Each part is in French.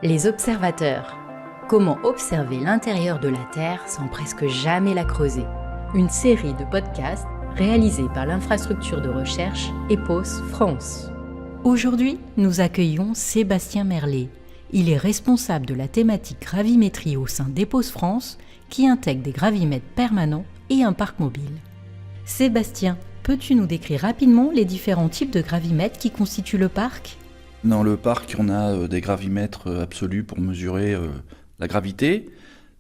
Les observateurs. Comment observer l'intérieur de la Terre sans presque jamais la creuser. Une série de podcasts réalisés par l'infrastructure de recherche EPOS France. Aujourd'hui, nous accueillons Sébastien Merlet. Il est responsable de la thématique gravimétrie au sein d'EPOS France, qui intègre des gravimètres permanents et un parc mobile. Sébastien, peux-tu nous décrire rapidement les différents types de gravimètres qui constituent le parc ? Dans le parc, on a des gravimètres absolus pour mesurer la gravité,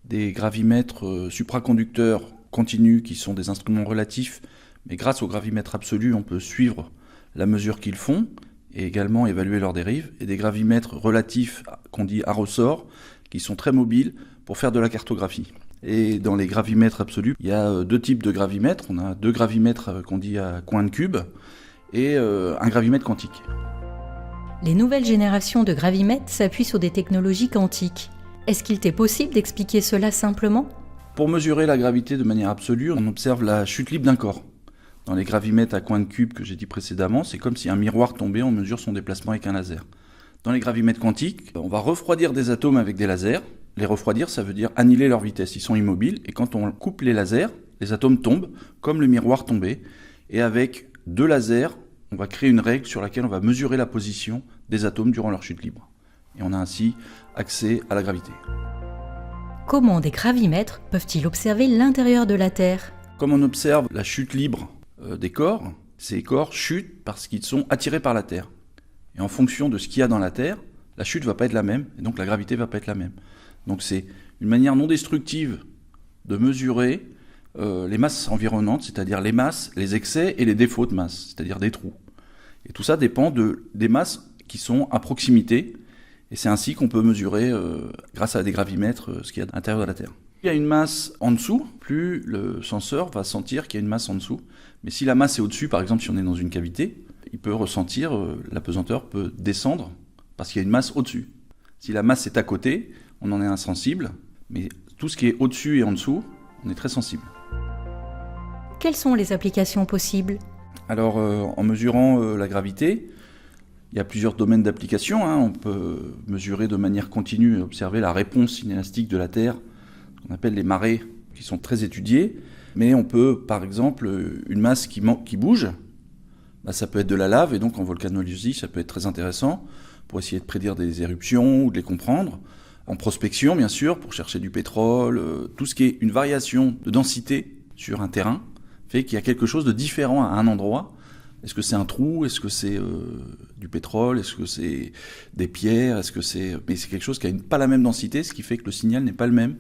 des gravimètres supraconducteurs continus qui sont des instruments relatifs, mais grâce aux gravimètres absolus, on peut suivre la mesure qu'ils font et également évaluer leurs dérives, et des gravimètres relatifs qu'on dit à ressort, qui sont très mobiles pour faire de la cartographie. Et dans les gravimètres absolus, il y a deux types de gravimètres. On a deux gravimètres qu'on dit à coin de cube et un gravimètre quantique. Les nouvelles générations de gravimètres s'appuient sur des technologies quantiques. Est-ce qu'il t'est possible d'expliquer cela simplement ? Pour mesurer la gravité de manière absolue, on observe la chute libre d'un corps. Dans les gravimètres à coin de cube que j'ai dit précédemment, c'est comme si un miroir tombait, on mesure son déplacement avec un laser. Dans les gravimètres quantiques, on va refroidir des atomes avec des lasers. Les refroidir, ça veut dire annihiler leur vitesse. Ils sont immobiles et quand on coupe les lasers, les atomes tombent comme le miroir tombait. Et avec deux lasers, on va créer une règle sur laquelle on va mesurer la position des atomes durant leur chute libre. Et on a ainsi accès à la gravité. Comment des gravimètres peuvent-ils observer l'intérieur de la Terre ? Comme on observe la chute libre des corps, ces corps chutent parce qu'ils sont attirés par la Terre. Et en fonction de ce qu'il y a dans la Terre, la chute ne va pas être la même, et donc la gravité ne va pas être la même. Donc c'est une manière non destructive de mesurer les masses environnantes, c'est-à-dire les masses, les excès et les défauts de masse, c'est-à-dire des trous. Et tout ça dépend des masses qui sont à proximité, et c'est ainsi qu'on peut mesurer, grâce à des gravimètres, ce qu'il y a à l'intérieur de la Terre. Il y a une masse en dessous, plus le senseur va sentir qu'il y a une masse en dessous. Mais si la masse est au-dessus, par exemple si on est dans une cavité, il peut ressentir, la pesanteur peut descendre parce qu'il y a une masse au-dessus. Si la masse est à côté, on en est insensible, mais tout ce qui est au-dessus et en dessous, on est très sensible. Quelles sont les applications possibles ? Alors, en mesurant la gravité, il y a plusieurs domaines d'application. On peut mesurer de manière continue et observer la réponse inélastique de la Terre, qu'on appelle les marées, qui sont très étudiées. Mais on peut, par exemple, une masse qui bouge, ça peut être de la lave, et donc en volcanologie, ça peut être très intéressant pour essayer de prédire des éruptions ou de les comprendre. En prospection, bien sûr, pour chercher du pétrole, tout ce qui est une variation de densité sur un terrain fait qu'il y a quelque chose de différent à un endroit. Est-ce que c'est un trou ? Est-ce que c'est du pétrole ? Est-ce que c'est des pierres ? Mais c'est quelque chose qui n'a pas la même densité, ce qui fait que le signal n'est pas le même.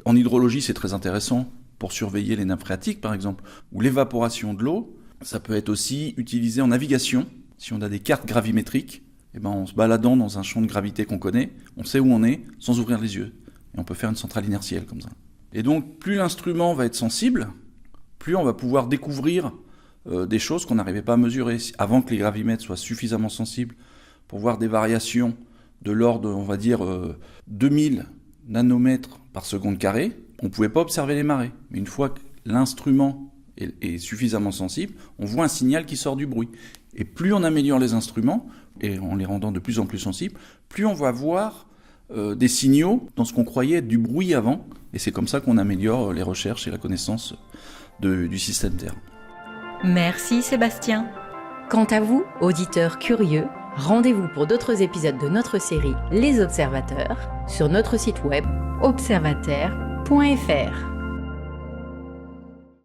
En hydrologie, c'est très intéressant pour surveiller les nappes phréatiques, par exemple, ou l'évaporation de l'eau. Ça peut être aussi utilisé en navigation. Si on a des cartes gravimétriques, en se baladant dans un champ de gravité qu'on connaît, on sait où on est sans ouvrir les yeux. Et on peut faire une centrale inertielle comme ça. Et donc, plus l'instrument va être sensible, plus on va pouvoir découvrir des choses qu'on n'arrivait pas à mesurer. Avant que les gravimètres soient suffisamment sensibles pour voir des variations de l'ordre, on va dire, 2000 nanomètres par seconde carrée, on ne pouvait pas observer les marées. Mais une fois que l'instrument est suffisamment sensible, on voit un signal qui sort du bruit. Et plus on améliore les instruments, et en les rendant de plus en plus sensibles, plus on va voir des signaux dans ce qu'on croyait être du bruit avant. Et c'est comme ça qu'on améliore les recherches et la connaissance du système Terre. Merci Sébastien. Quant à vous, auditeurs curieux, rendez-vous pour d'autres épisodes de notre série Les Observateurs sur notre site web observataire.fr.